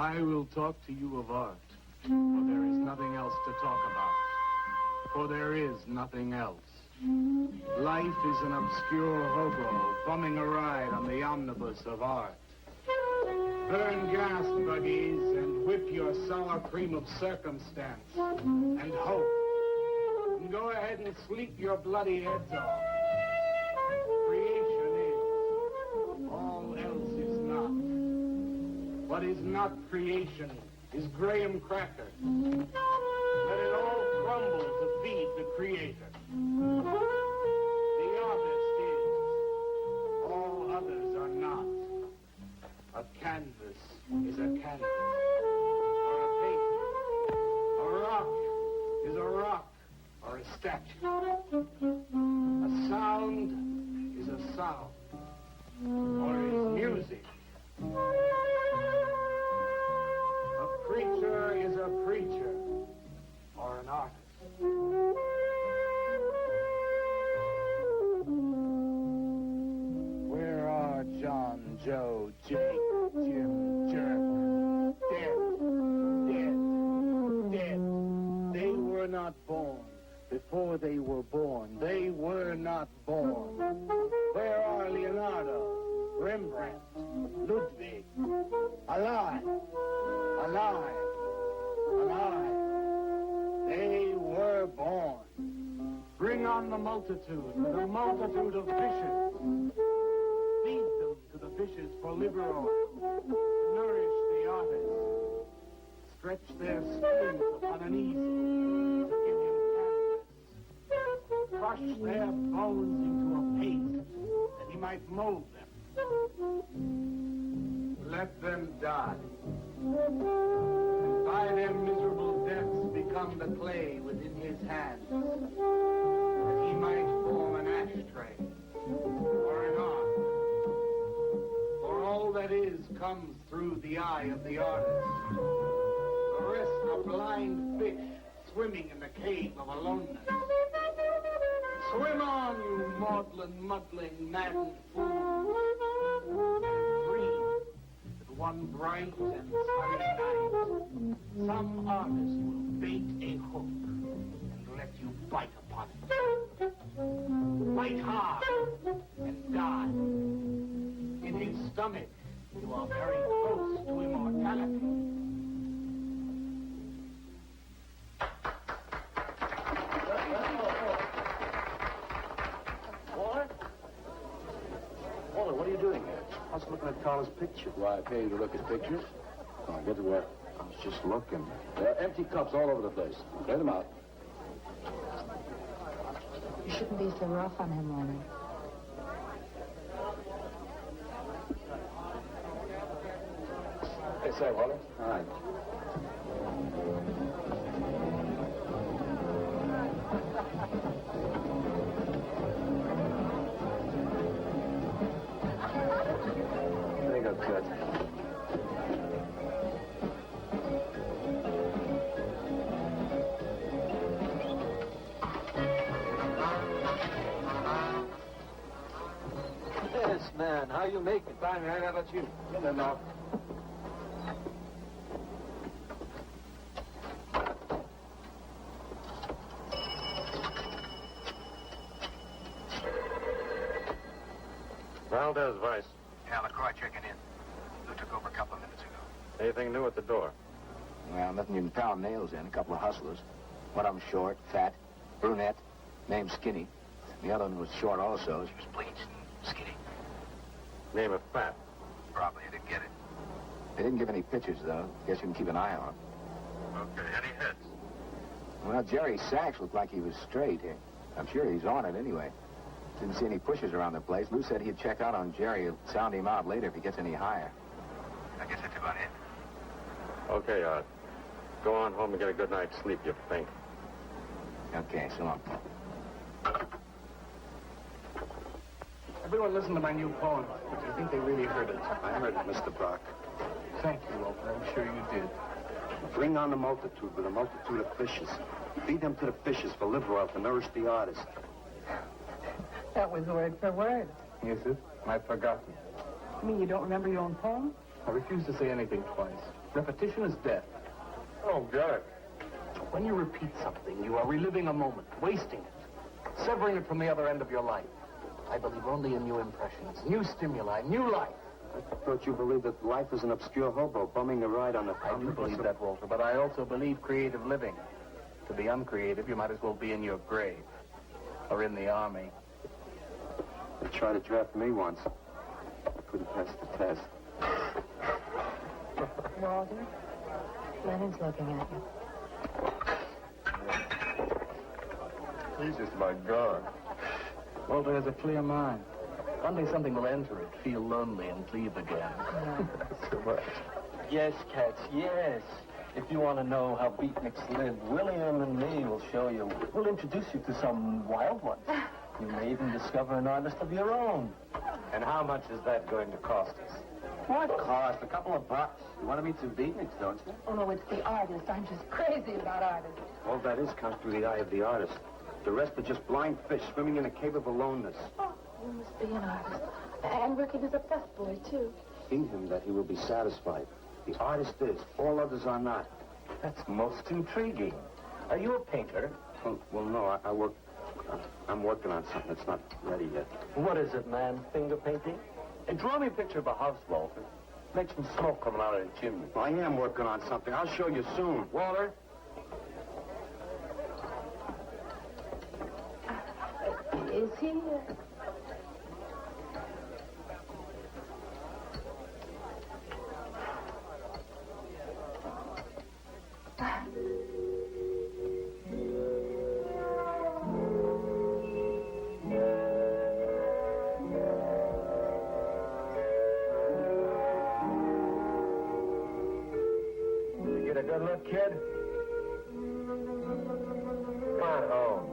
I will talk to you of art, for there is nothing else to talk about. For there is nothing else. Life is an obscure hobo bumming a ride on the omnibus of art. Burn gas buggies and whip your sour cream of circumstance and hope. And go ahead and sleep your bloody heads off. Creation is. All else is not. What is not creation is graham cracker. Let it all crumble to feed the creator. The artist is. All others are not. A canvas is a canvas, or a painting. A rock is a rock, or a statue. A sound is a sound, or is music. A preacher is a preacher, or an artist. Where are John, Joe, Jake, Jim, Jerk? Dead, dead, dead. They were not born. Before they were born, they were not born. Where are Leonardo, Rembrandt, Ludwig? Alive, alive, alive. They were born. Bring on the multitude of fishes. Feed them to the fishes for liver oil. Nourish the artist. Stretch their skins upon an easel to give him canvas. Crush their bones into a paste that he might mold them. Let them die. And by their miserable deaths become the clay within his hands, that he might form an ashtray or an ark. For all that is comes through the eye of the artist. The rest are blind fish swimming in the cave of aloneness. Swim on, you maudlin, muddling, maddened fools, and dream that one bright and sunny night some artist will bait a hook and let you bite upon it. Bite hard and die. In his stomach, you are very close to immortality. Walter, what are you doing here? I was looking at Carla's picture. Why, I pay you to look at pictures? Come on, get to work. I was just looking. There are empty cups all over the place. Clear them out. You shouldn't be so rough on him, Leonard. Hey, say, Walter. All right. There you go, Kurt. Yes, man. How you making? Fine, man. How about you? In and out. Valdez, Vice. Yeah, LaCroix checking in. Lou took over a couple of minutes ago. Anything new at the door? Well, nothing you can pound nails in. A couple of hustlers. One of them short, fat, brunette, named Skinny. The other one was short also. She was bleached and skinny. Name of Fat. Probably didn't get it. They didn't give any pictures, though. Guess you can keep an eye on them. Okay, any hits? Well, Jerry Sachs looked like he was straight. I'm sure he's on it anyway. Didn't see any pushes around the place. Lou said he'd check out on Jerry. He'll sound him out later if he gets any higher. I guess that's about it. Okay, Art. Go on home and get a good night's sleep, you think. Okay, so long. Everyone listen to my new poem. Do you think they really heard it? I heard it, Mr. Brock. Thank you, Walter. I'm sure you did. Bring on the multitude with a multitude of fishes. Feed them to the fishes for liver oil to nourish the artist. That was word for word. Is it? I've forgotten. You mean you don't remember your own poem? I refuse to say anything twice. Repetition is death. Oh, get it. When you repeat something, you are reliving a moment, wasting it, severing it from the other end of your life. I believe only in new impressions, new stimuli, new life. I thought you believed that life is an obscure hobo bumming a ride on the I do believe that, Walter, but I also believe creative living. To be uncreative, you might as well be in your grave or in the army. They tried to draft me once. Couldn't pass the test. Walter, Lennon's looking at you. Jesus, my God. Walter has a clear mind. One day something will enter it, feel lonely, and leave again. So much. Yes, Cats, yes. If you want to know how beatniks live, William and me will show you. We'll introduce you to some wild ones. You may even discover an artist of your own. And how much is that going to cost us? What cost? A couple of bucks. You want to meet some beatniks, don't you? Oh, no, it's the artist. I'm just crazy about artists. All that is comes through the eye of the artist. The rest are just blind fish swimming in a cave of aloneness. Oh, you must be an artist. And working as a busboy, too. In him that he will be satisfied. The artist is. All others are not. That's most intriguing. Are you a painter? Well, no, I'm working on something that's not ready yet. What is it, man? Finger painting? And draw me a picture of a house, Walter. Make some smoke coming out of the chimney. I am working on something. I'll show you soon. Walter? Is he? You get a good look, kid? Come on home.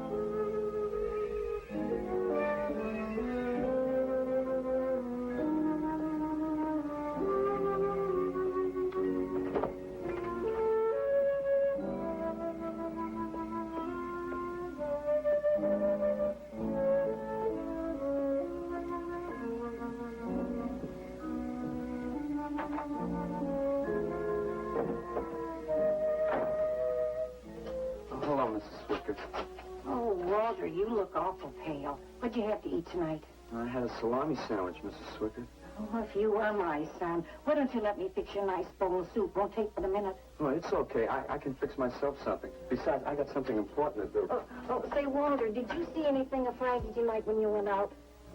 Hold on, Mrs. Swicker. Oh, Walter, you look awful pale. What'd you have to eat tonight? I had a salami sandwich, Mrs. Swicker. Oh, if you were my son, why don't you let me fix you a nice bowl of soup? Won't take but a minute. Oh, it's okay. I can fix myself something. Besides, I got something important to do. Say, Walter, did you see anything of Frankie tonight when you went out?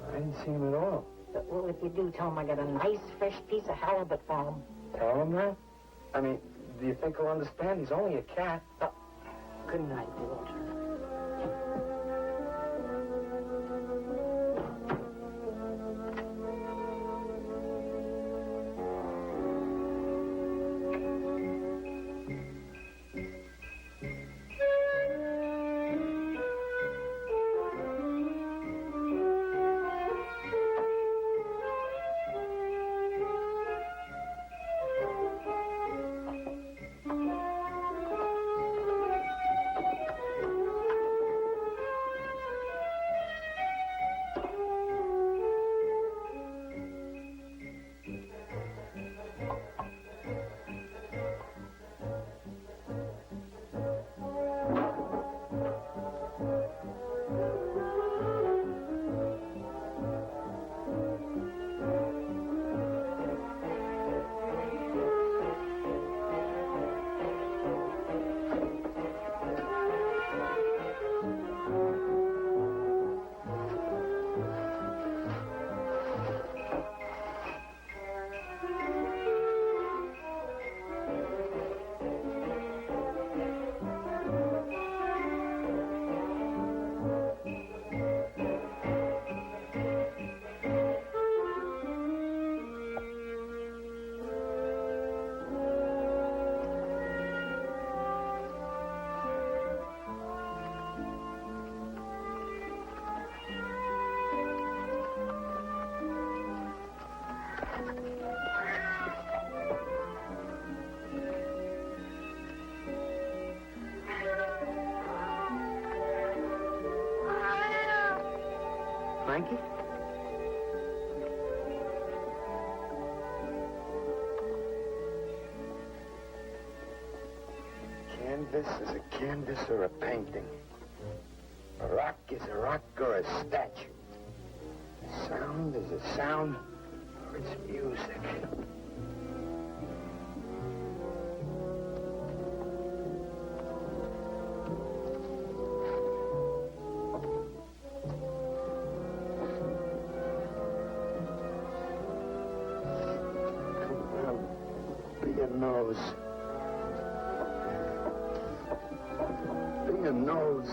I didn't see him at all. Well, if you do, tell him I got a nice, fresh piece of halibut for him. Tell him that? I mean, do you think he'll understand? He's only a cat. Good night, Walter. Frankie? canvas is a canvas or a painting. A rock is a rock or a statue. A sound is a sound or it's music. Come on, be your nose. Be your nose.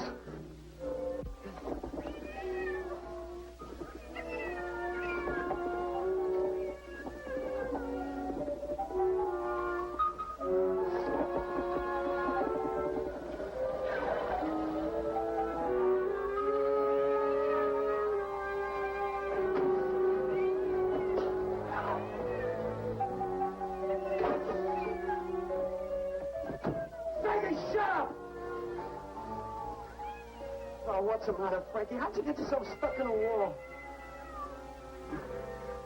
What's the matter, Frankie? How'd you get yourself stuck in a wall?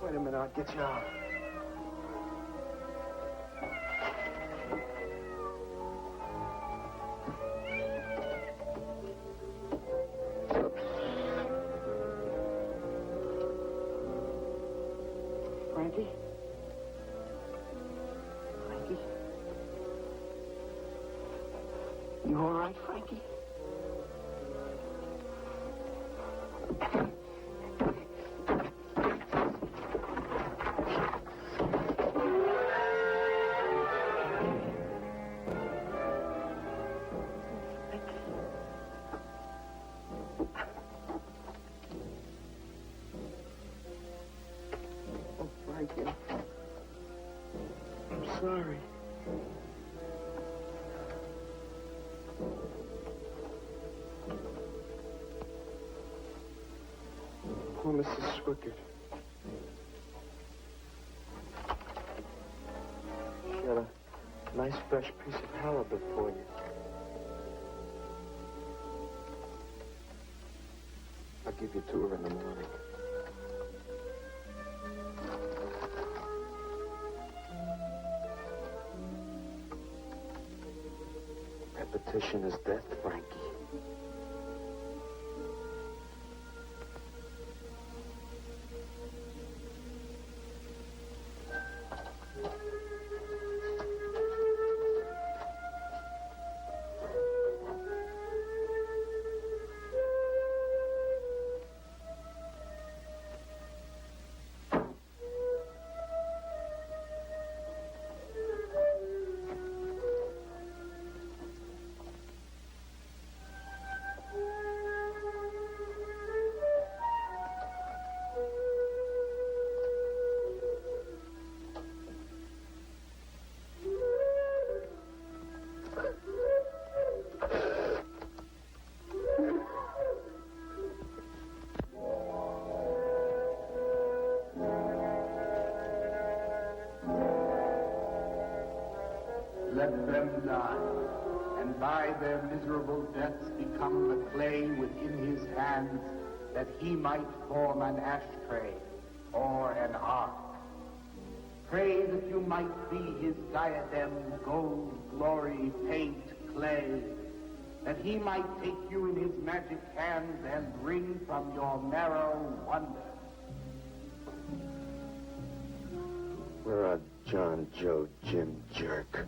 Wait a minute, I'll get you out. Frankie? Frankie? You all right, Frankie? I'm sorry. Poor Mrs. Swickard. She had a nice fresh piece of halibut for you. I'll give you to her in the morning. Repetition is death, Frankie. Let them die, and by their miserable deaths become the clay within his hands, that he might form an ashtray or an ark. Pray that you might be his diadem, gold, glory, paint, clay, that he might take you in his magic hands and wring from your marrow wonder. We're a John, Joe, Jim jerk.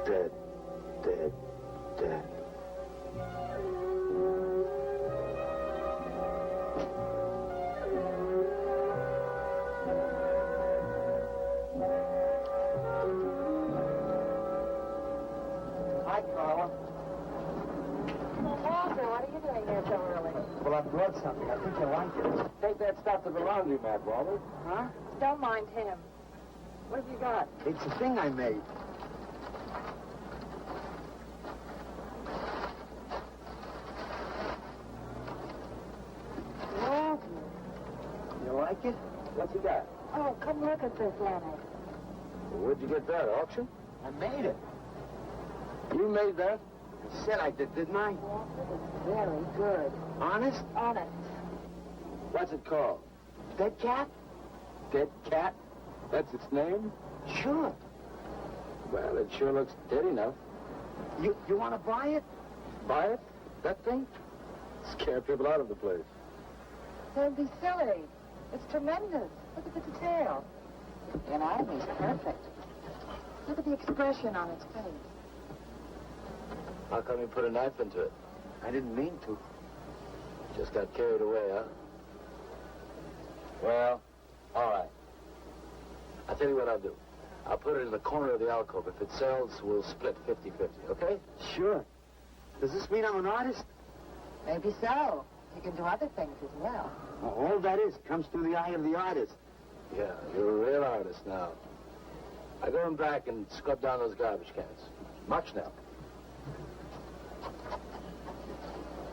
Dead, dead, dead. Hi, Carla. Walter, what are you doing here so early? Well, I brought something. I think you'll like it. Take that stuff to the laundromat, Walter. Huh? Don't mind him. What have you got? It's a thing I made. Walter. You like it? What's you got? Oh, come look at this, Leonard. Where'd you get that, auction? I made it. You made that? I said I did, didn't I? Walter, it's very good. Honest? Honest. What's it called? Dead cat? Dead cat? That's its name? Sure. Well, it sure looks dead enough. You want to buy it? Buy it? That thing? Scare people out of the place. Don't be silly. It's tremendous. Look at the detail. The anatomy's perfect. Look at the expression on its face. How come you put a knife into it? I didn't mean to. Just got carried away, huh? Well, all right. I'll tell you what I'll do. I'll put it in the corner of the alcove. If it sells, we'll split 50-50, okay? Sure. Does this mean I'm an artist? Maybe so. You can do other things as well. All that is comes through the eye of the artist. Yeah, you're a real artist now. I go in back and scrub down those garbage cans. March now.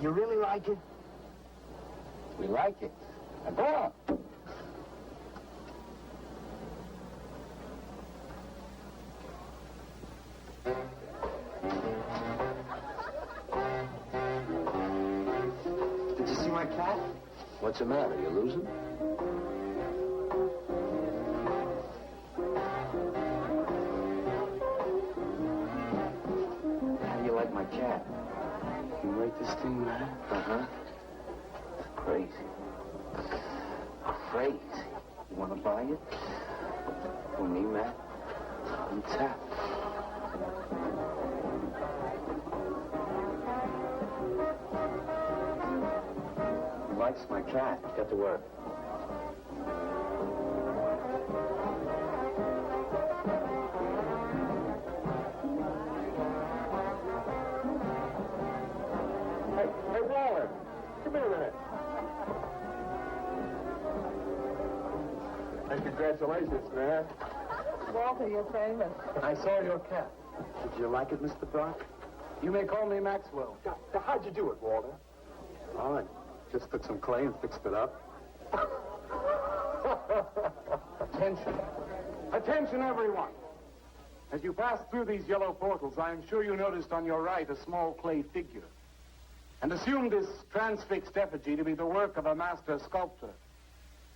You really like it? We like it. Now go on. Did you see my cat? What's the matter? You losing? How do you like my cat? You rate this thing, man? Uh-huh. Crazy. Crazy. You want to buy it? For me, Matt? On tap. He likes my cat. Get to work. Hey, Waller, come here a minute. Hey, congratulations, man. Walter, you're famous. I saw your cat. Did you like it, Mr. Brock? You may call me Maxwell. How'd you do it, Walter? Oh, I just took some clay and fixed it up. Attention. Attention, everyone. As you pass through these yellow portals, I am sure you noticed on your right a small clay figure, and assumed this transfixed effigy to be the work of a master sculptor.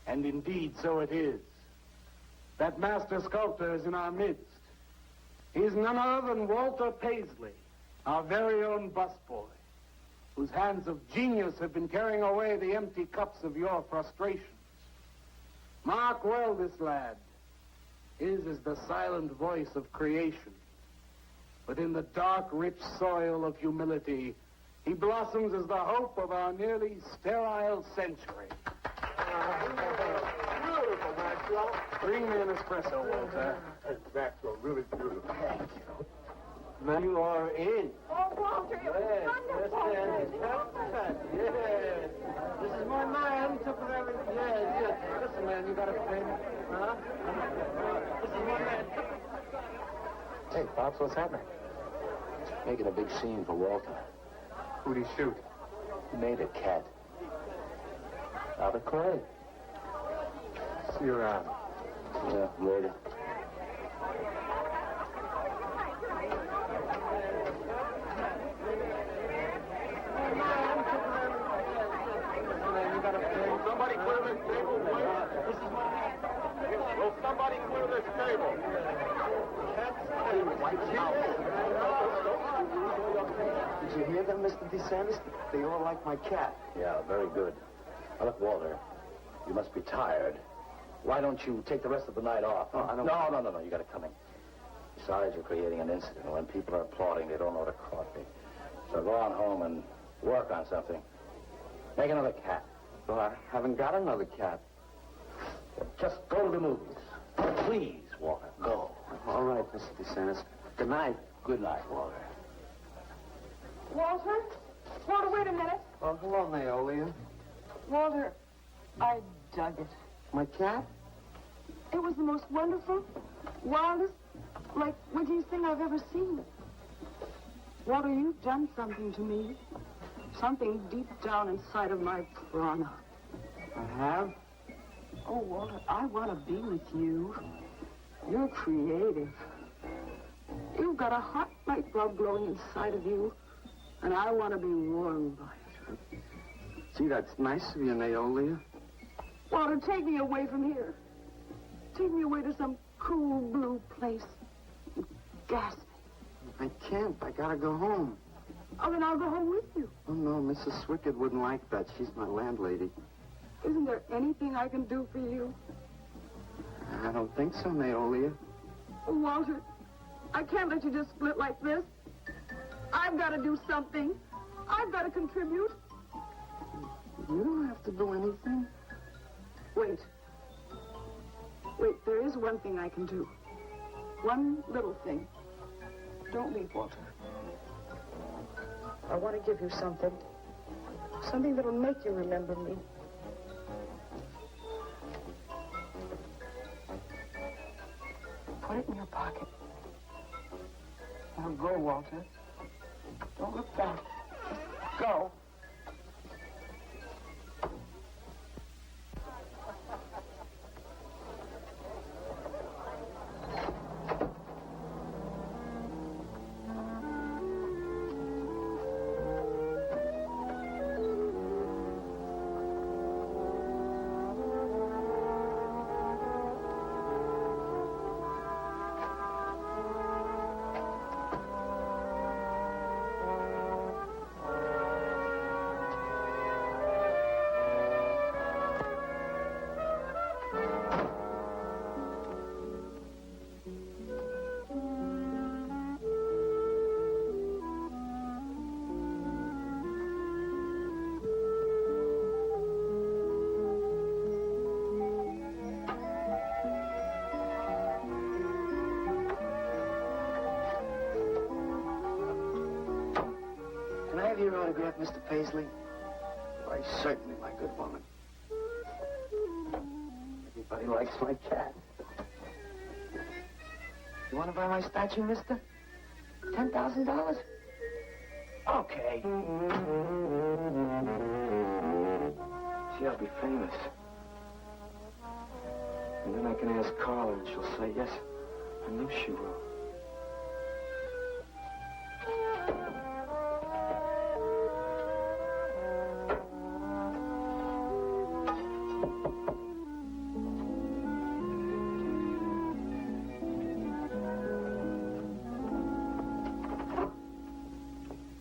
And indeed, so it is. That master sculptor is in our midst. He is none other than Walter Paisley, our very own busboy, whose hands of genius have been carrying away the empty cups of your frustrations. Mark well this lad. His is the silent voice of creation. Within the dark, rich soil of humility, he blossoms as the hope of our nearly sterile century. Beautiful, Maxwell. Bring me an espresso, Walter. Hey, Maxwell, really beautiful. Thank you. Man, you are in. Oh, Walter, it was wonderful. Yes. This is my man. Took her everything. Yes. Listen, man, you got a friend? Huh? This is my man. Hey, Pops, what's happening? Making a big scene for Walter. Who'd he shoot? He made a cat. Out of clay. See you around. Yeah, later. Somebody clear this table, please. This is my man. Will somebody clear this table? Did you hear them, Mr. DeSantis? They all like my cat. Yeah, very good. Now, look, Walter, you must be tired. Why don't you take the rest of the night off? Oh, I don't... No, you got it coming. Besides, you're creating an incident. When people are applauding, they don't know what a coffee. So go on home and work on something. Make another cat. Well, I haven't got another cat. Just go to the movies. Please, Walter, go. All right, Mr. DeSantis. Good night. Good night, Walter. Walter? Walter, wait a minute. Oh, hello, Naolia. Walter, I dug it. My cat? It was the most wonderful, wildest, like, wittiest thing I've ever seen. Walter, you've done something to me. Something deep down inside of my prana. I have? Oh, Walter, I want to be with you. You're creative. You've got a hot light bulb glowing inside of you, and I want to be warmed by it. Gee, that's nice of you, Naolia. Walter, take me away from here. Take me away to some cool blue place. Gas me. I can't. I gotta go home. Oh, then I'll go home with you. Oh, no, Mrs. Swickett wouldn't like that. She's my landlady. Isn't there anything I can do for you? I don't think so, Naolia. Oh, Walter, I can't let you just split like this. I've got to do something. I've got to contribute. You don't have to do anything. Wait. Wait, there is one thing I can do. One little thing. Don't leave, Walter. I want to give you something. Something that'll make you remember me. Put it in your pocket. Now go, Walter. Don't look back. Just go. Can I have your autograph, Mr. Paisley? Why, certainly, my good woman. Everybody likes my cat. You want to buy my statue, mister? $10,000? Okay. See, I'll be famous. And then I can ask Carla, and she'll say yes. I know she will.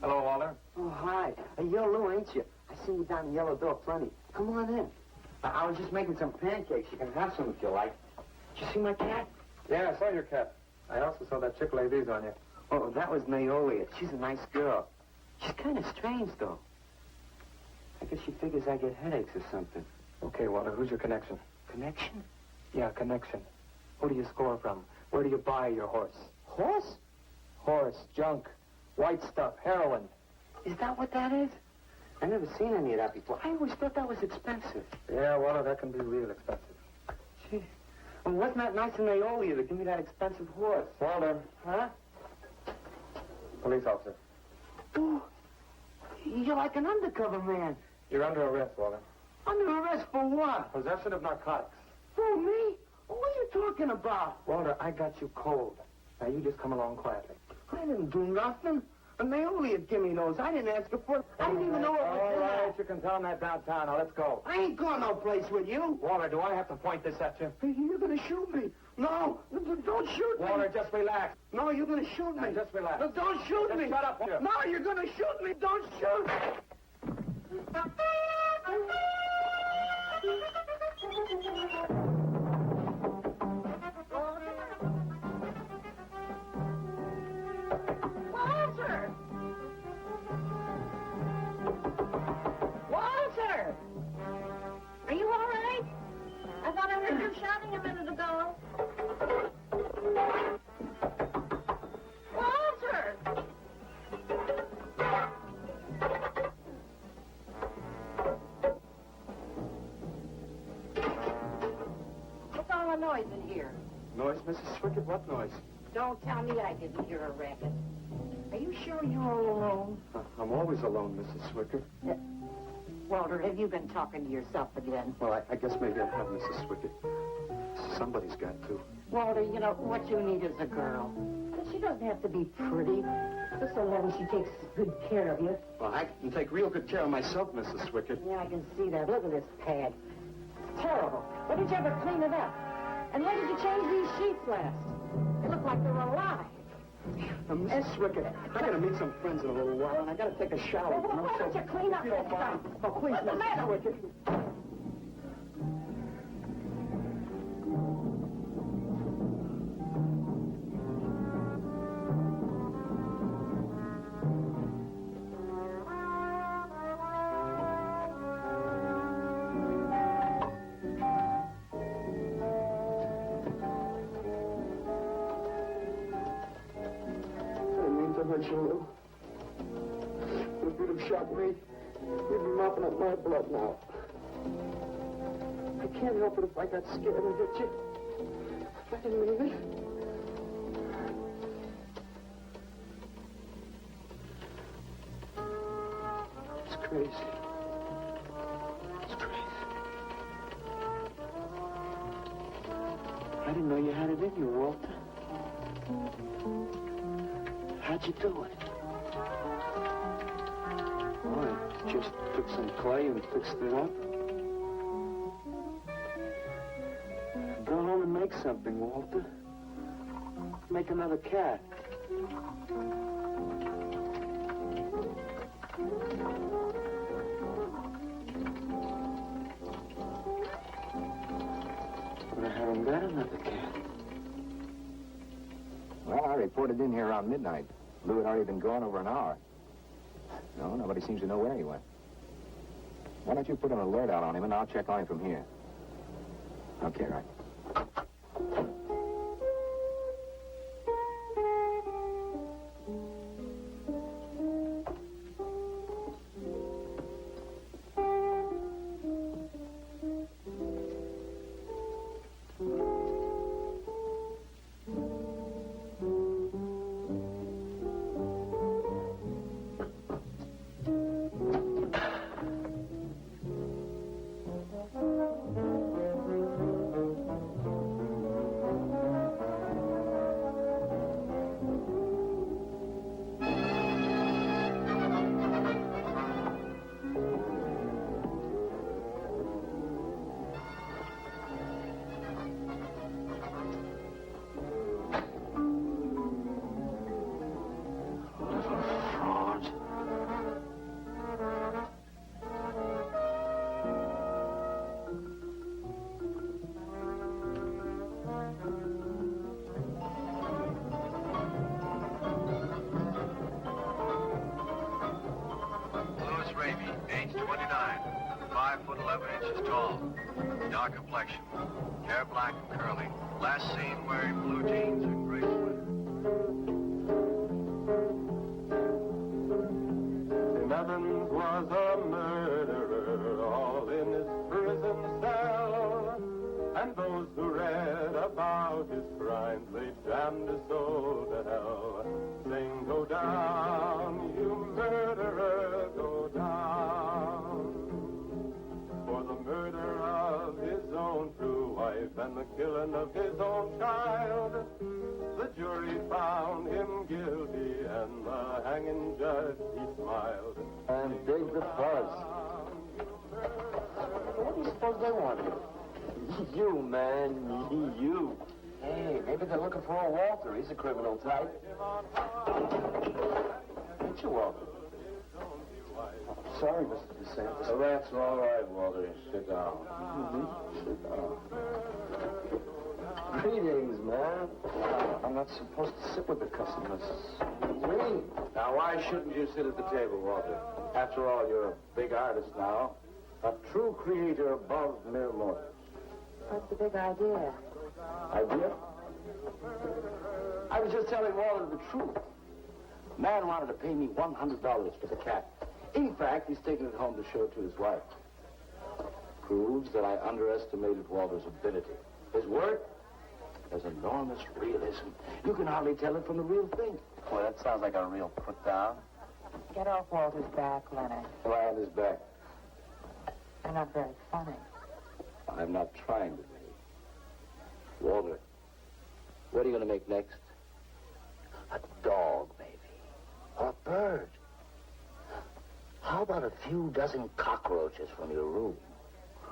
Hello, Walter. Oh, hi. You're Lou, ain't you? I seen you down the yellow door plenty. Come on in. I was just making some pancakes. You can have some if you like. Did you see my cat? Yeah, I saw your cat. I also saw that chick lay these on you. Oh, that was Naolia. She's a nice girl. She's kind of strange, though. I guess she figures I get headaches or something. Okay, Walter, who's your connection? Connection? Yeah, connection. Who do you score from? Where do you buy your horse? Horse? Horse, junk, white stuff, heroin. Is that what that is? I've never seen any of that before. I always thought that was expensive. Yeah, Walter, that can be real expensive. Gee. Well, wasn't that nice of Naolia to give me that expensive horse? Walter. Huh? Police officer. Oh, you're like an undercover man. You're under arrest, Walter. Under arrest for what? Possession of narcotics. For me? What are you talking about? Walter, I got you cold. Now, you just come along quietly. I didn't do nothing. And Naolia gave me those. I didn't ask her for it. I didn't even know it was All in right, there. you can tell them that downtown. Now, let's go. I ain't going no place with you. Walter, do I have to point this at you? You're gonna shoot me. No, don't shoot me. Walter, just relax. No, you're gonna shoot me. Now, just relax. No, don't shoot Just me. shut up, Walter. No, you're gonna shoot me. Don't shoot. Walter! Walter! Are you all right? I thought I heard you shouting a minute ago. Walter! What's all the noise in here? Noise, Mrs. Swickett? What noise? Don't tell me I didn't hear a racket. Are you sure you're all alone? I'm always alone, Mrs. Swickett. Walter, have you been talking to yourself again? Well, I guess maybe I have, Mrs. Swickett. Somebody's got to. Walter, you know, what you need is a girl. She doesn't have to be pretty, just so long as she takes good care of you. Well, I can take real good care of myself, Mrs. Swickett. Yeah, I can see that. Look at this pad. terrible. When did you ever clean it up? And when did you change these sheets last? They look like they were alive. Now, Mrs. Swickett, I gotta meet some friends in a little while, and I gotta take a shower. Well, why don't you clean up If you don't this mind. stuff? Oh, please, What's the Mrs. matter with Swickett. Hurt you, Lou. If you'd have shot me, you'd be mopping up my blood now. I can't help it if I got scared and hit you. I didn't mean it. It's crazy. It's crazy. I didn't know you had it in you, Walter. How'd you do it? Oh, I just took some clay and fixed it up. Go home and make something, Walter. Make another cat. But I haven't got another cat. Well, I reported in here around midnight. Lou had already been gone over an hour. No, nobody seems to know where he went. Why don't you put an alert out on him, and I'll check on him from here. Okay, right. Age 29, 5 foot 11 inches tall, dark complexion, hair black and curly. Last seen wearing blue jeans and gray sweater. 11 was a murderer, all in his prison cell. And those who read about his crimes, they damned his soul to hell. Saying, go down, you murderer, go down. For the murder of his own true wife and the killing of his own child, the jury found him guilty and the hanging judge, he smiled. And dig the fuzz. What do you suppose they want here? You, man. You. Hey, maybe they're looking for a Walter. He's a criminal type. Ain't you, Walter? Sorry, Mr. DeSantis. Oh, that's all right, Walter. Sit down. Sit down. Greetings, man. I'm not supposed to sit with the customers. Me? Now, why shouldn't you sit at the table, Walter? After all, you're a big artist now. A true creator above mere mortals. What's the big idea? Idea? I was just telling Walter the truth. Man wanted to pay me $100 for the cat. In fact, he's taking it home to show it to his wife. Proves that I underestimated Walter's ability. His work has enormous realism. You can hardly tell it from the real thing. Boy, that sounds like a real put down. Get off Walter's back, Leonard. Lie on his back. You're not very funny. I'm not trying to be. Walter, what are you going to make next? A dog, maybe. Or a bird. How about a few dozen cockroaches from your room?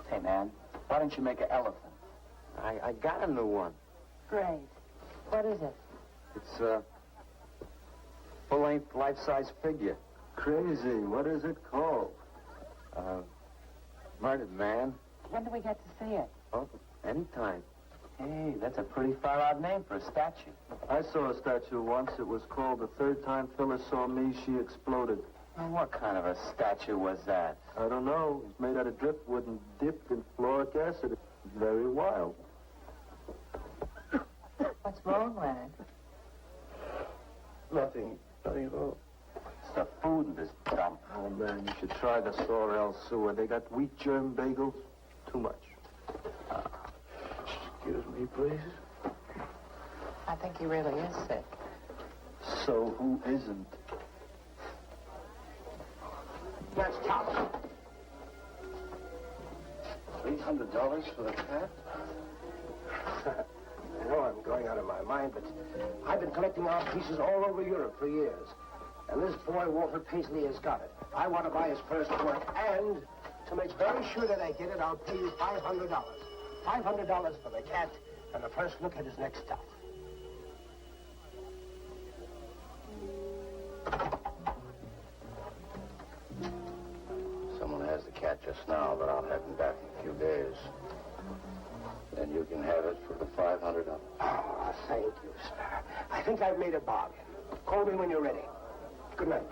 Hey, man, why don't you make an elephant? I got a new one. Great. What is it? It's a full-length, life-size figure. Crazy. What is it called? Murdered Man. When do we get to see it? Oh, anytime. Hey, that's a pretty far-out name for a statue. I saw a statue once. It was called The Third Time Phyllis Saw Me, She Exploded. Well, what kind of a statue was that? I don't know. It's made out of driftwood and dipped in fluoric acid. It's very wild. What's wrong, Leonard? Nothing at all. It's the food in this dump. Oh, man, you should try the Sorrel sewer. They got wheat germ bagels. Too much. Excuse me, please. I think he really is sick. So who isn't? That's top. $800 for the cat? I know I'm going out of my mind, but I've been collecting art pieces all over Europe for years. And this boy, Walter Paisley, has got it. I want to buy his first work, and to make very sure that I get it, I'll pay you $500. $500 for the cat and the first look at his next stuff. Someone has the cat just now, but I'll have him back in a few days. Then you can have it for the $500. Oh, thank you, sir. I think I've made a bargain. Call me when you're ready. Good night.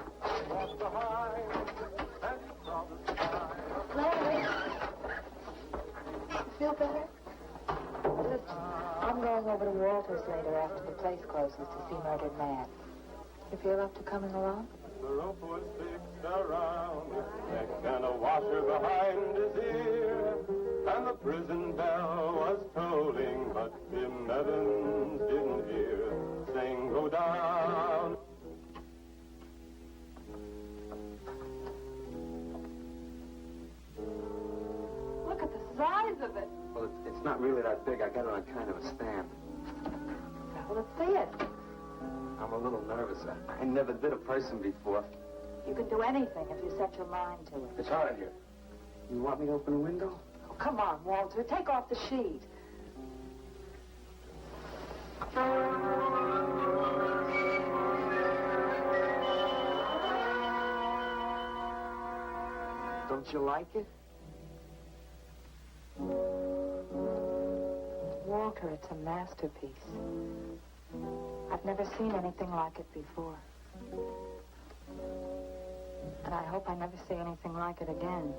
Larry! You feel better? Listen, I'm going over to Walter's later after the place closes to see Murdered Man. You feel up to coming along? The rope was fixed around his neck and a washer behind his ear. And the prison bell was tolling, but Tim Evans didn't hear. Sing, go down. Look at the size of it. Well, it's not really that big. I got it on kind of a stand. Well, let's see it. I'm a little nervous. I never did a person before. You can do anything if you set your mind to it. It's hot in here. You want me to open the window? Oh, come on, Walter. Take off the sheet. Don't you like it? Walter, it's a masterpiece. I've never seen anything like it before. And I hope I never see anything like it again.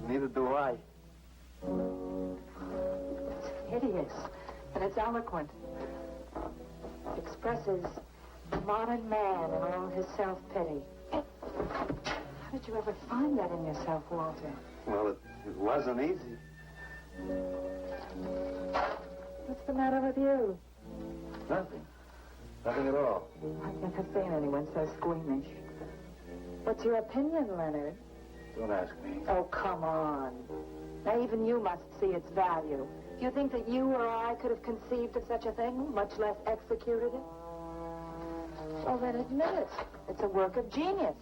Neither do I. It's hideous, and it's eloquent. It expresses the modern man and all his self-pity. How did you ever find that in yourself, Walter? Well, it wasn't easy. What's the matter with you? Nothing. Nothing at all. I've never seen anyone so squeamish. What's your opinion, Leonard? Don't ask me. Oh, come on. Now, even you must see its value. Do you think that you or I could have conceived of such a thing, much less executed it? Well, then admit it. It's a work of genius.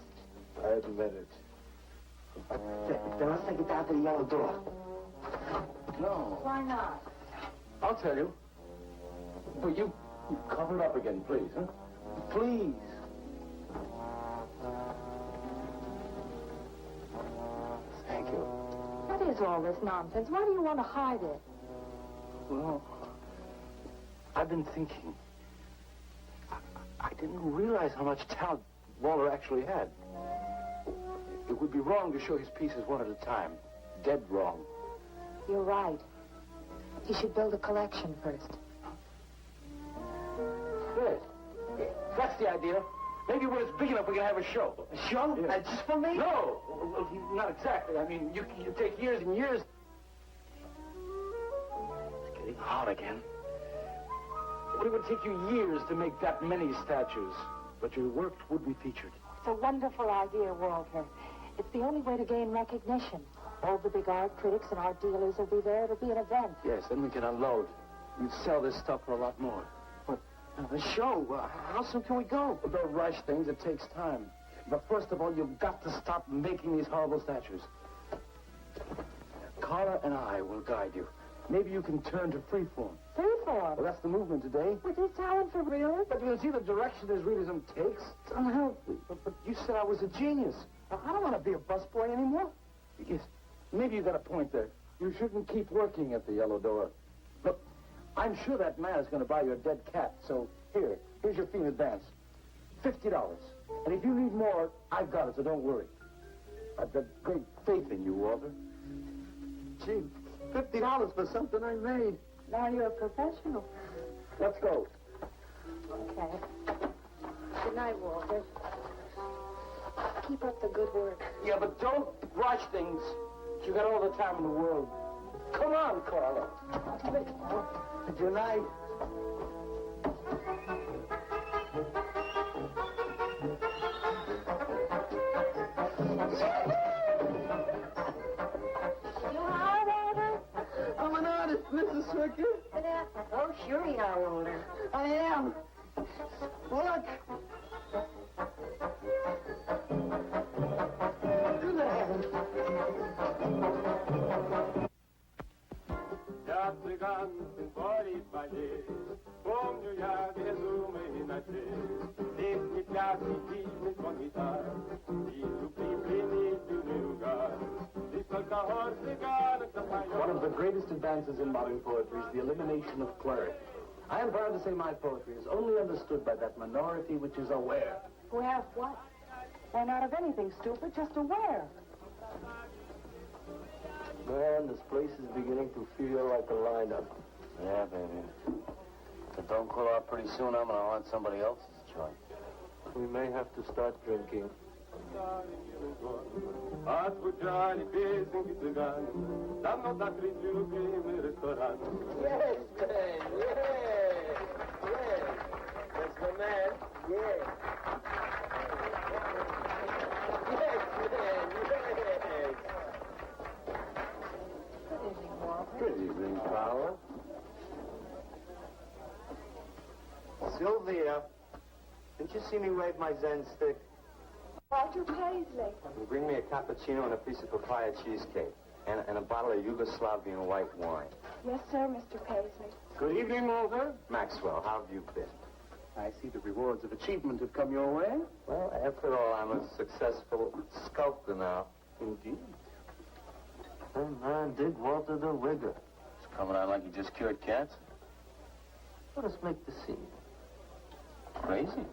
I admit it. Then let's take it down to the yellow door. No. Why not? I'll tell you. But you cover it up again, please, huh? Please. Thank you. What is all this nonsense? Why do you want to hide it? Well, I've been thinking. I didn't realize how much talent Walter actually had. It would be wrong to show his pieces one at a time. Dead wrong. You're right. You should build a collection first. Yes. That's the idea. Maybe when it's big enough, we can have a show. A show? Yeah. Just for me? No, well, not exactly. I mean, you take years and years. It's getting hot again. It would take you years to make that many statues, but your work would be featured. It's a wonderful idea, Walter. It's the only way to gain recognition. All the big art critics and art dealers will be there. It'll be an event. Yes, then we can unload. You'd sell this stuff for a lot more. But the show, how soon can we go? Well, don't rush things. It takes time. But first of all, you've got to stop making these horrible statues. Carla and I will guide you. Maybe you can turn to freeform. Freeform? Well, that's the movement today. With his talent for realism? But you'll see the direction his realism takes. It's unhealthy. But you said I was a genius. I don't want to be a busboy anymore. Yes, maybe you got a point there. You shouldn't keep working at the Yellow Door. Look, I'm sure that man is going to buy your dead cat. So here's your fee in advance. $50. And if you need more, I've got it, so don't worry. I've got great faith in you, Walter. Gee, $50 for something I made. Now you're a professional. Let's go. Okay. Good night, Walter. Keep up the good work. Yeah, but don't rush things. You got all the time in the world. Come on, Carla. Good night. I'm an artist, Mrs. Swicker. Oh, sure you are, Walter. I am. Look. Я цыганским поле полей, помню я безумы и ночей, песни, пляски, дивный звон гитар, и любви пленительный угар, лишь только хор цыганок запоет. One of the greatest advances in modern poetry is the elimination of clarity. I am proud to say my poetry is only understood by that minority which is aware. Aware of what? Why, not of anything, stupid, just aware. Man, this place is beginning to feel like a lineup. Yeah, baby. If it don't cool out pretty soon, I'm gonna haunt somebody else's joint. We may have to start drinking. Отзвучали песенки цыган, давно закрыт любимый ресторан. Yes, man, yeah. That's the man, yeah. Yes, man, yes. Good evening, Carla. Sylvia, didn't you see me wave my Zen stick? Walter Paisley. Bring me a cappuccino and a piece of papaya cheesecake. And a bottle of Yugoslavian white wine. Yes, sir, Mr. Paisley. Good evening, Walter. Maxwell, how have you been? I see the rewards of achievement have come your way. Well, after all, I'm a successful sculptor now. Indeed. Hey, man, dig Walter the Wigger. It's coming out like you just cured cats. Let us make the scene. Crazy.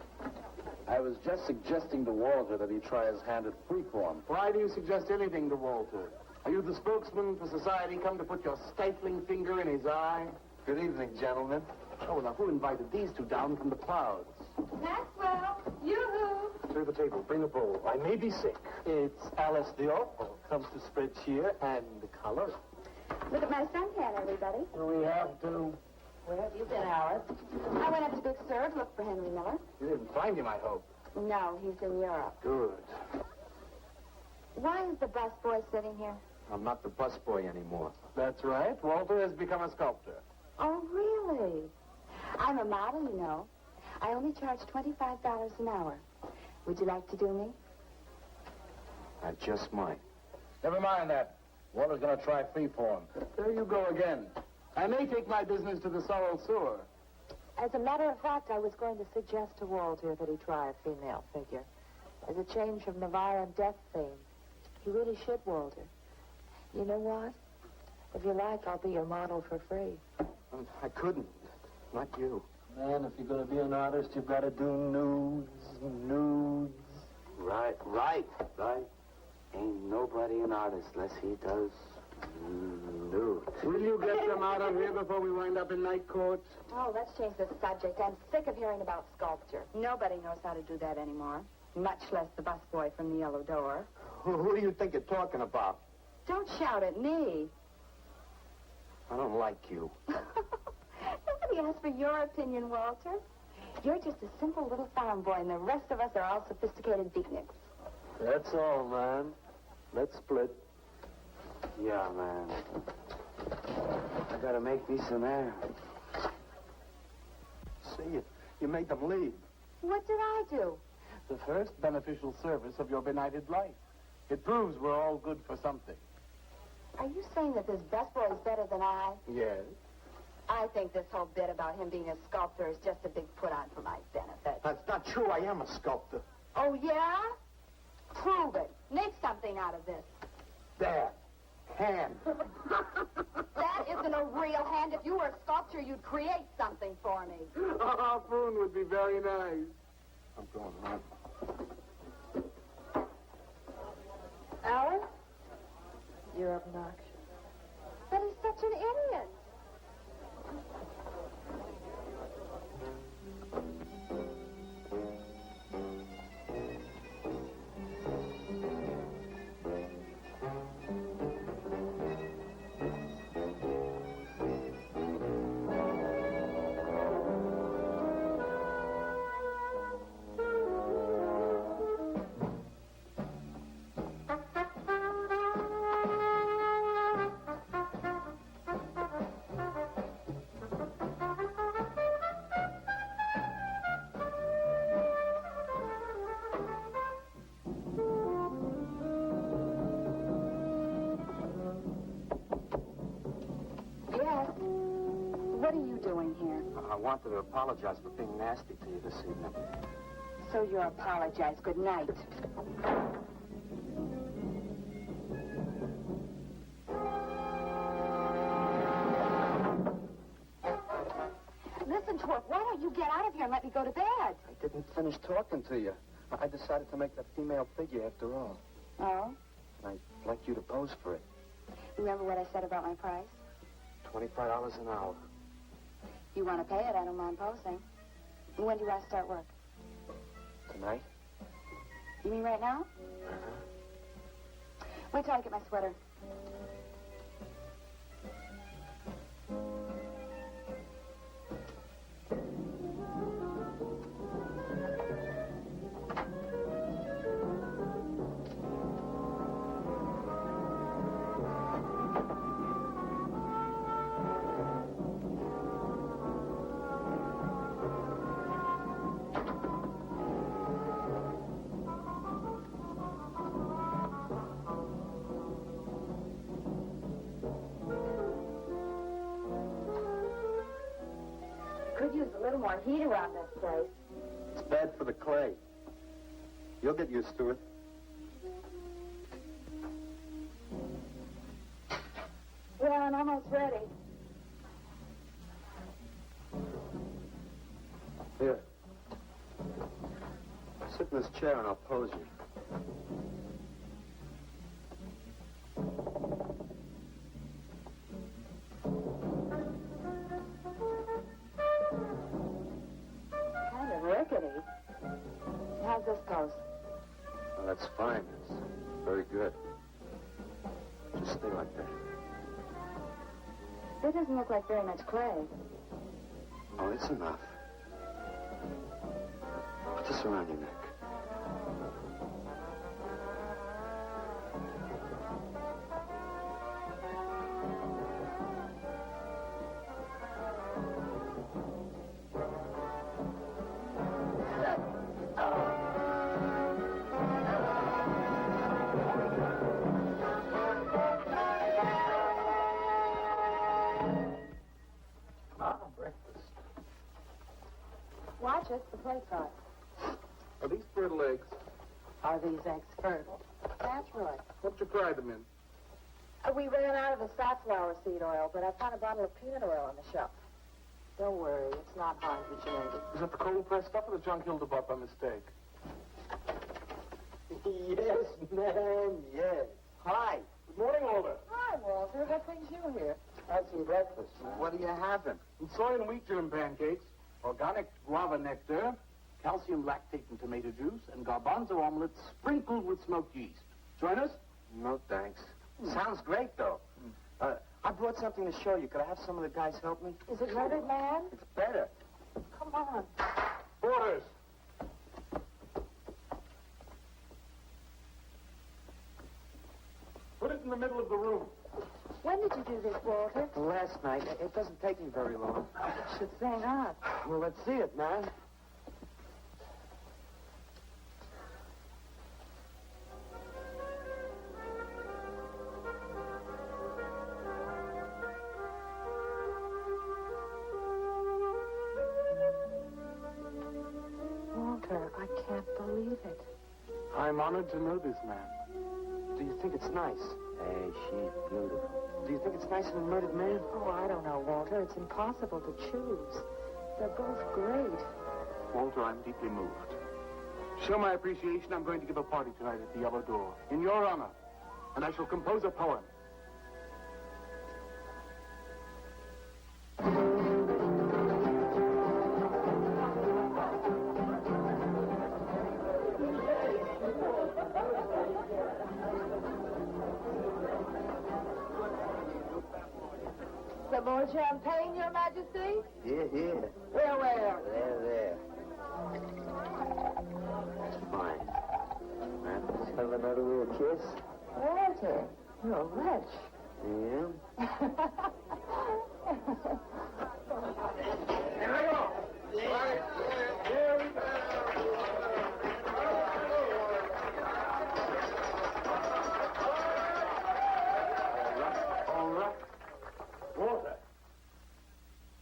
I was just suggesting to Walter that he try his hand at freeform. Why do you suggest anything to Walter? Are you the spokesman for society come to put your stifling finger in his eye? Good evening, gentlemen. Oh, now who invited these two down from the clouds? Maxwell, yoo-hoo. Clear the table. Bring a bowl. I may be sick. It's Alice the Opal. Comes to spread cheer and color. Look at my suntan, everybody. We have to. Where have you been, Alice? I went up to Big Sur to look for Henry Miller. You didn't find him, I hope. No, he's in Europe. Good. Why is the busboy sitting here? I'm not the busboy anymore. That's right. Walter has become a sculptor. Oh, really? I'm a model, you know. I only charge $25 an hour. Would you like to do me? I just might. Never mind that. Walter's going to try freeform. There you go again. I may take my business to the Sorrel Sewer. As a matter of fact, I was going to suggest to Walter that he try a female figure. As a change from the violent death theme. He really should, Walter. You know what? If you like, I'll be your model for free. I couldn't. Not you. Man, if you're going to be an artist, you've got to do nudes. Right. Ain't nobody an artist unless he does nude. Will you get them out of here before we wind up in night court? Oh, let's change the subject. I'm sick of hearing about sculpture. Nobody knows how to do that anymore. Much less the busboy from the Yellow Door. Who do you think you're talking about? Don't shout at me. I don't like you. Nobody asked for your opinion, Walter. You're just a simple little farm boy, and the rest of us are all sophisticated beatniks. That's all, man. Let's split. Yeah, man. I gotta make me some air. See, you made them leave. What did I do? The first beneficial service of your benighted life. It proves we're all good for something. Are you saying that this busboy is better than I? Yes. I think this whole bit about him being a sculptor is just a big put-on for my benefit. That's not true. I am a sculptor. Oh, yeah? Prove it. Make something out of this. There. Hand. That isn't a real hand. If you were a sculptor, you'd create something for me. A harpoon would be very nice. I'm going home. Alan? You're obnoxious. But he's such an idiot. What are you doing here? I wanted to apologize for being nasty to you this evening. So you apologize. Good night. Listen, Torp, why don't you get out of here and let me go to bed? I didn't finish talking to you. I decided to make that female figure after all. Oh? And I'd like you to pose for it. Remember what I said about my price? $25 an hour. If you want to pay it, I don't mind posing. When do you want to start work? Tonight? You mean right now? Wait till I get my sweater. Could use a little more heat around this place. It's bad for the clay. You'll get used to it. Well, I'm almost ready. Here. Sit in this chair and I'll pose you. Kind of rickety. How's this pose? Well, that's fine. It's very good. Just stay like that. This doesn't look like very much clay. Oh, it's enough. Put this around your neck. Breakfast. Watch it, the plate's hot. Are these fertile eggs? Are these eggs fertile? Naturally. What you fry them in? We ran out of the safflower seed oil, but I found a bottle of peanut oil on the shelf. Don't worry, it's not hydrogenated. Is that the cold pressed stuff or the junk Hilda bought by mistake? Yes, ma'am, yes. Hi. Good morning, Hilda. Hi, Walter. What brings you here? Have some breakfast. What are you having? Soy and wheat germ pancakes, organic guava nectar, calcium lactate and tomato juice, and garbanzo omelets sprinkled with smoked yeast. Join us? No, thanks. Sounds great, though. I brought something to show you. Could I have some of the guys help me? Is it murdered man? It's better. Come on. Orders. Put it in the middle of the room. When did you do this, Walter? Last night. It doesn't take me very long. You should say not. Well, let's see it, man. I can't believe it. I'm honored to know this man. Do you think it's nice? Hey, she's beautiful. Do you think it's nice in a murdered man? Oh, I don't know, Walter. It's impossible to choose. They're both great. Walter, I'm deeply moved. To show my appreciation, I'm going to give a party tonight at the Yellow Door, in your honor. And I shall compose a poem. Some more champagne, Your Majesty? Here. Where? There. That's fine. Let's have another little kiss. Walter, you're a wretch. Yeah? Here we go. Here we go. All right. Walter.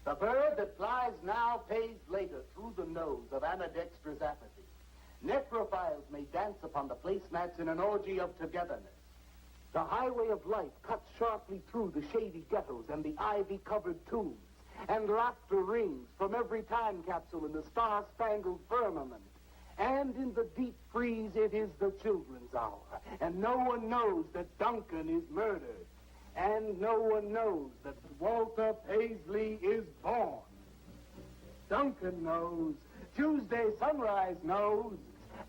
The bird that flies now pays later through the nose of ambidextrous apathy. Necrophiles may dance upon the placemats in an orgy of togetherness. The highway of life cuts sharply through the shady ghettos and the ivy-covered tombs, and laughter rings from every time capsule in the star-spangled firmament. And in the deep freeze, it is the children's hour, and no one knows that Duncan is murdered. And no one knows that Walter Paisley is born. Duncan knows. Tuesday Sunrise knows.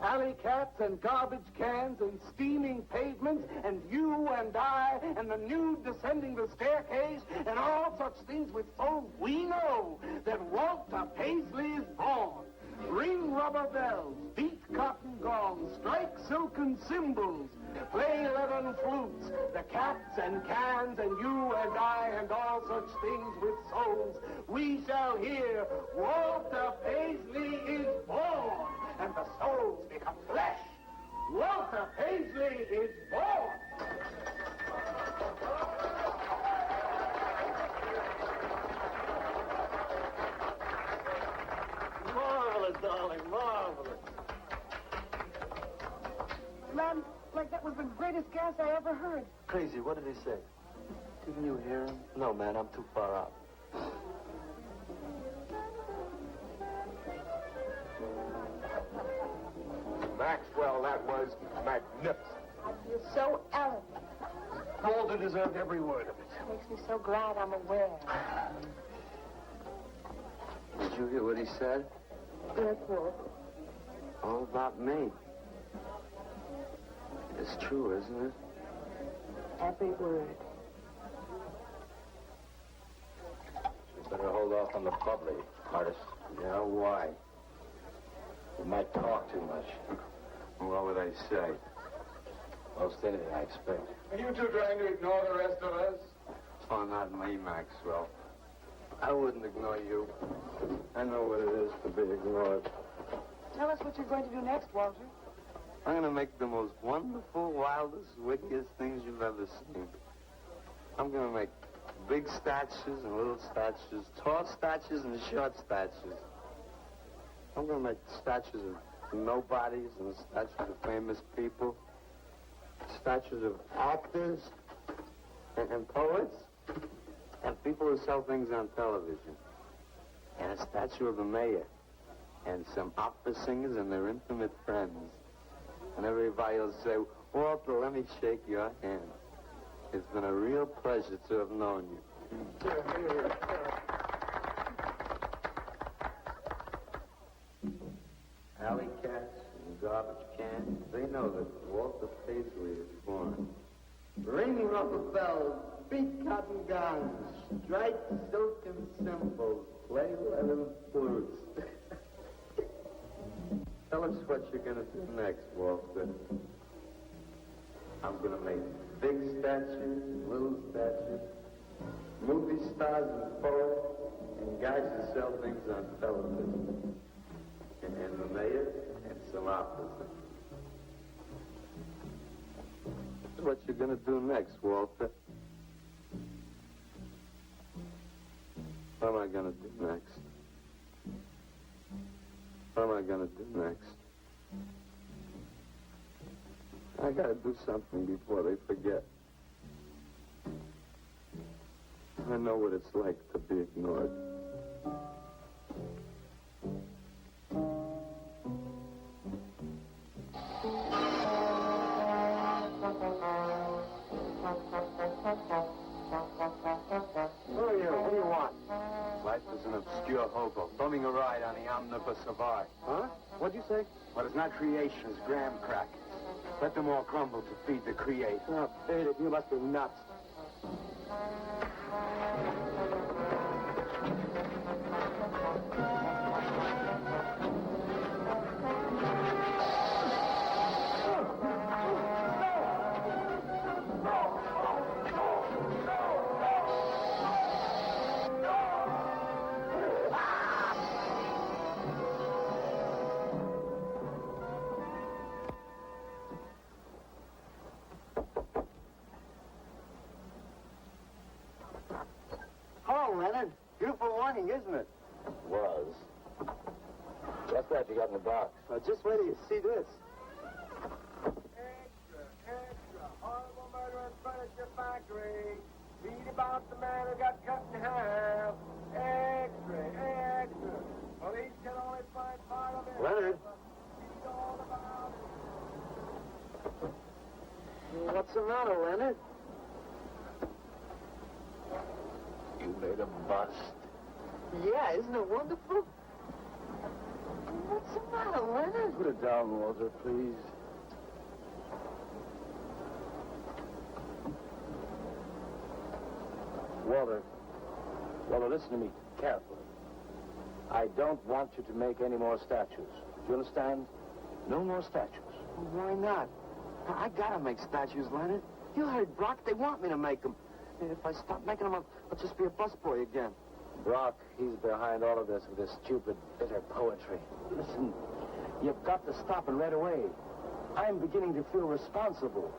Alley cats and garbage cans and steaming pavements and you and I and the nude descending the staircase and all such things with souls, we know that Walter Paisley is born. Ring rubber bells, beat cotton gongs, strike silken cymbals, play leathern flutes, the cats and cans and you and I and all such things with souls. We shall hear Walter Paisley is born, and the souls become flesh. Walter Paisley is born. Marvelous, darling, marvelous. Man, like that was the greatest gas I ever heard. Crazy, what did he say? Didn't you hear him? No, man, I'm too far out. Maxwell, that was magnificent. You're so elegant. Walter deserved every word of it. Makes me so glad I'm aware. Did you hear what he said? Yes, Walter. All about me. It's true, isn't it? Every word. You better hold off on the bubbly, artist. Yeah, why? You might talk too much. What would I say? Most anything, I expect. Are you two trying to ignore the rest of us? Oh, not me, Maxwell. I wouldn't ignore you. I know what it is to be ignored. Tell us what you're going to do next, Walter. I'm going to make the most wonderful, wildest, wickedest things you've ever seen. I'm going to make big statues and little statues, tall statues and short statues. I'm going to make statues of nobodies and statues of famous people, statues of actors and poets and people who sell things on television, and a statue of the mayor and some opera singers and their intimate friends. And everybody will say, Walter, let me shake your hand. It's been a real pleasure to have known you. Alley cats and garbage cans, they know that Walter Paisley is born. Ring rubber bells, beat cotton gongs, strike silken cymbals, play leathern flutes. Tell us what you're going to do next, Walter. I'm going to make big statues, little statues, movie stars and poets, and guys who sell things on television. And the mayor and some officers. That's what you're going to do next, Walter. What am I going to do next? What am I going to do next? I gotta do something before they forget. I know what it's like to be ignored. Who are you? What do you want? Life is an obscure hobo, bumming a ride on the omnibus savant. Huh? What'd you say? What is not creation is graham crack. Let them all crumble to feed the creator. Oh, feed it. You must be nuts. Hello, Leonard. Beautiful morning, isn't it? Was. What's that you got in the box? Just wait till you see this. Extra, extra, horrible murder in furniture factory. Read about the man who got cut in half. Extra, extra. Police can only find part of it. Leonard. Read all about it. What's the matter, Leonard? You made a bust. Yeah, isn't it wonderful? What's the matter, Leonard? Put it down, Walter, please. Walter, listen to me carefully. I don't want you to make any more statues. Do you understand? No more statues. Why not? I gotta make statues, Leonard. You heard Brock. They want me to make them. If I stop making them, I'll just be a busboy again. Brock, he's behind all of this with his stupid, bitter poetry. Listen, you've got to stop it right away. I'm beginning to feel responsible.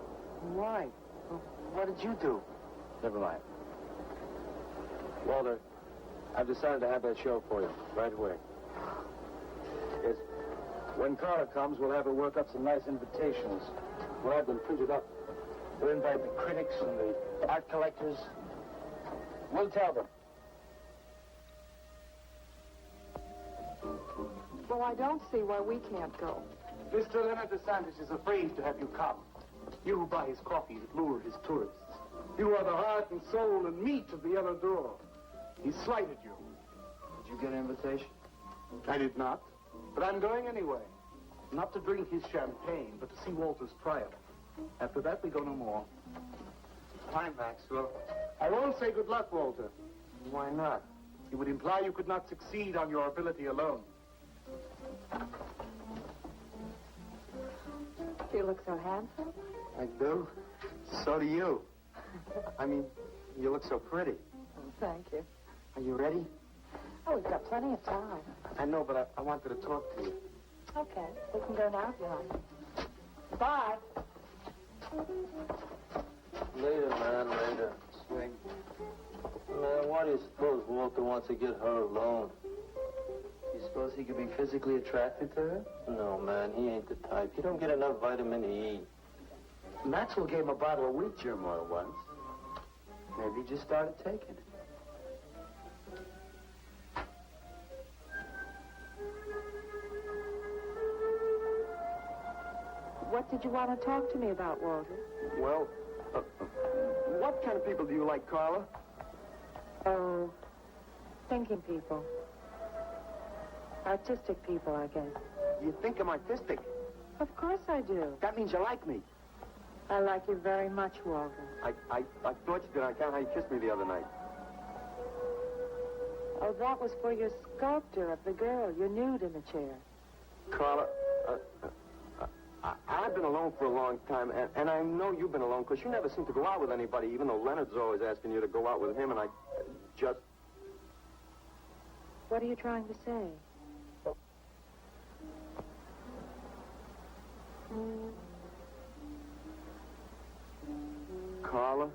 Why? What did you do? Never mind. Walter, I've decided to have that show for you right away. It's, when Carla comes, we'll have her work up some nice invitations. We'll have them printed up. We'll invite the critics and the art collectors. We'll tell them. Well, I don't see why we can't go. Mr. Leonard DeSantis is afraid to have you come. You who buy his coffee that lure his tourists. You are the heart and soul and meat of the other door. He slighted you. Did you get an invitation? I did not, but I'm going anyway. Not to drink his champagne, but to see Walter's triumph. After that, we go no more. Fine, Maxwell. I won't say good luck, Walter. Why not? It would imply you could not succeed on your ability alone. You look so handsome. I do. So do you. I mean, you look so pretty. Thank you. Are you ready? Oh, we've got plenty of time. I know, but I wanted to talk to you. Okay, we can go now if you like. Bye. Later, man, later. Swing. Man, why do you suppose Walter wants to get her alone? You suppose he could be physically attracted to her? No, man, he ain't the type. You don't get enough vitamin E. Maxwell gave him a bottle of wheat germ oil once. Maybe he just started taking it. What did you want to talk to me about, Walter? Well, what kind of people do you like, Carla? Oh, thinking people. Artistic people, I guess. You think I'm artistic. Of course I do. That means you like me. I like you very much, Walter. I thought you did. I can't how you kissed me the other night. Oh, that was for your sculpture of the girl, your nude in the chair. Carla, I've been alone for a long time, and I know you've been alone, because you never seem to go out with anybody, even though Leonard's always asking you to go out with him, and I just... What are you trying to say? Carla,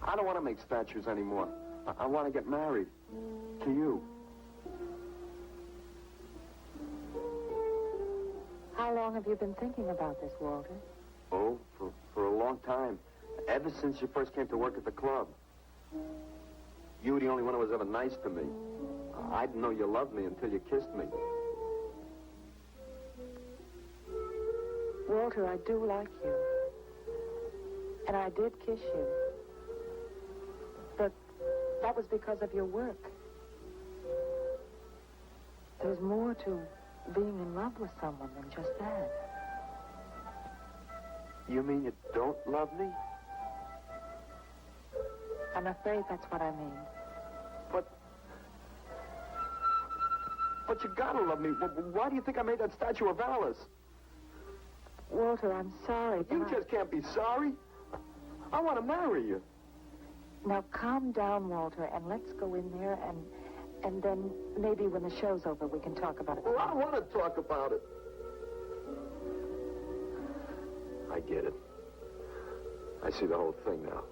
I don't want to make statues anymore. I want to get married. To you. How long have you been thinking about this, Walter? Oh, for a long time. Ever since you first came to work at the club. You were the only one who was ever nice to me. I didn't know you loved me until you kissed me. Walter, I do like you. And I did kiss you. But that was because of your work. There's more to being in love with someone than just that. You mean you don't love me? I'm afraid that's what I mean. But you gotta love me. Why do you think I made that statue of Alice? Walter, I'm sorry, but You just can't be sorry. I want to marry you. Now, calm down, Walter, and let's go in there, and then maybe when the show's over, we can talk about it. Well, I want to talk about it. I get it. I see the whole thing now.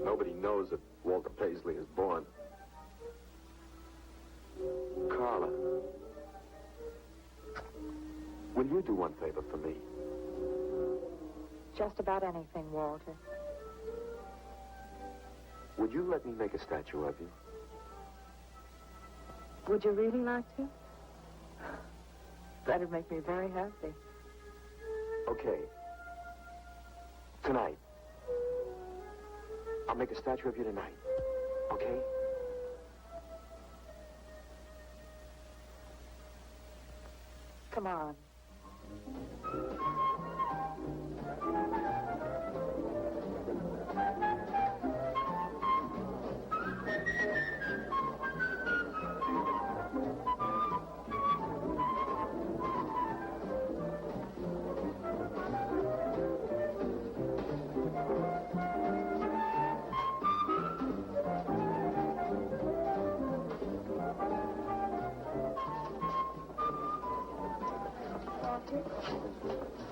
Nobody knows that Walter Paisley is born. Carla, will you do one favor for me? Just about anything, Walter. Would you let me make a statue of you? Would you really like to? That'd make me very happy. Okay. Tonight. I'll make a statue of you tonight. Okay? Come on.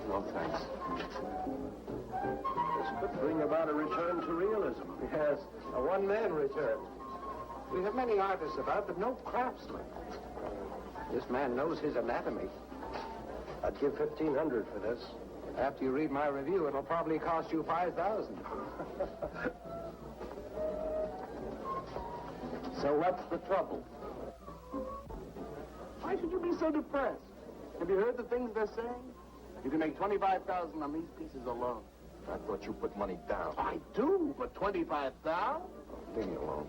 No, thanks. This could bring about a return to realism. Yes, a one-man return. We have many artists about, but no craftsmen. This man knows his anatomy. I'd give $1,500 for this. After you read my review, it'll probably cost you $5,000. So what's the trouble? Why should you be so depressed? Have you heard the things they're saying? You can make $25,000 on these pieces alone. I thought you put money down. I do, but $25,000? Leave me alone.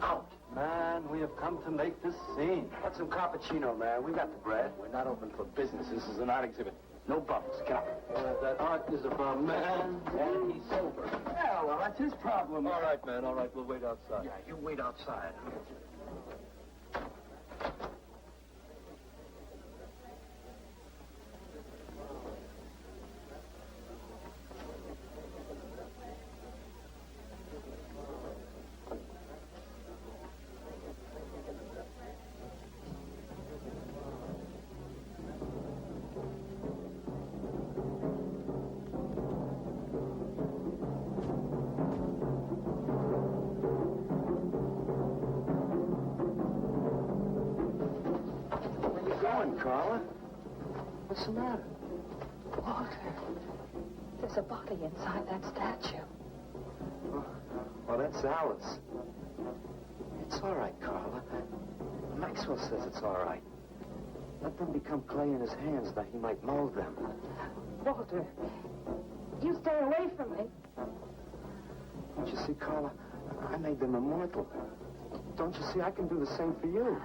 Out. Man, we have come to make this scene. What's some cappuccino, man? We got the bread. We're not open for business. This is an art exhibit. No bubbles. Get up. That art is about man, and he's sober. Yeah, well, that's his problem. All right, man, all right. We'll wait outside. Yeah, you wait outside. Carla? What's the matter? Walter, there's a body inside that statue. Well, that's Alice. It's all right, Carla. Maxwell says it's all right. Let them become clay in his hands that he might mold them. Walter, you stay away from me. Don't you see, Carla? I made them immortal. Don't you see? I can do the same for you.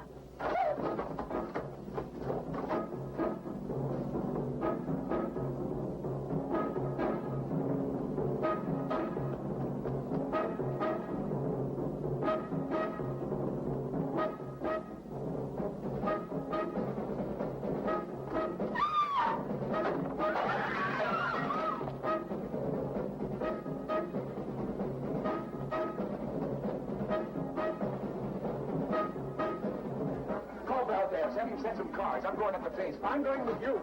Send some cars. I'm going up the face. I'm going with you.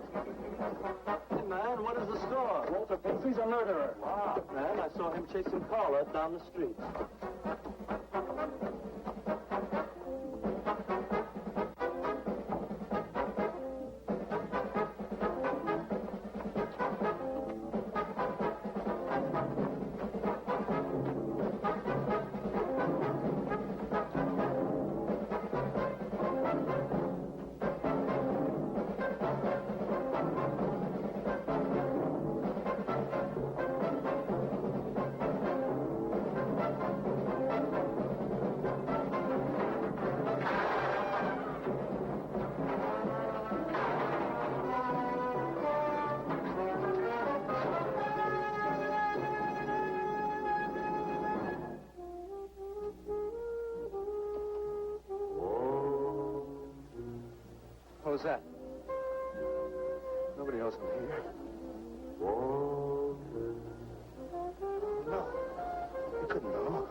Hey, man, what is the score? Walter Paisley's a murderer. Wow, man, I saw him chasing Carla down the street. Who's that? Nobody else in here. No. You couldn't know.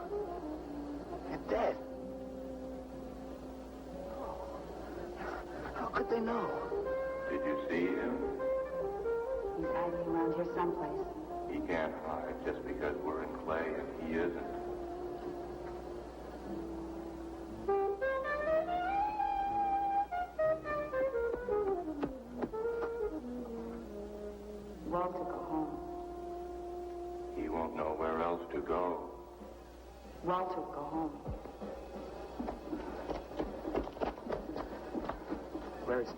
You're dead. How could they know? Did you see him? He's hiding around here someplace. He can't hide just because we're in clay and he isn't. Walter, go home. He won't know where else to go. Walter, go home. Where is he?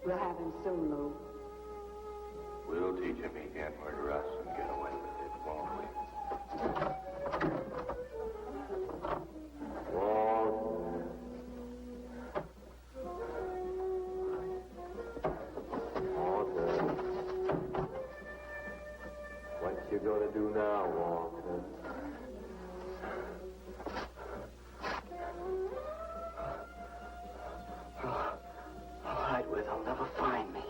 We'll have him soon, Lou. We'll teach him he can't murder us and get away with it, won't we? What you gonna do now, Walter? I'll hide where they'll never find me.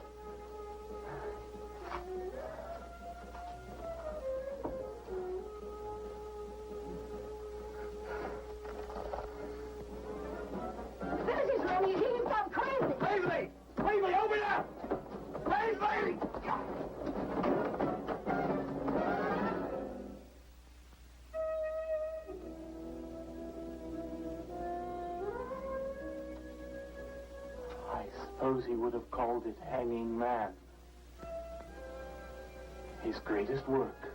This is Ronnie. He's gone crazy. Paisley! Paisley, open up! Paisley! I suppose he would have called it Hanging Man. His greatest work.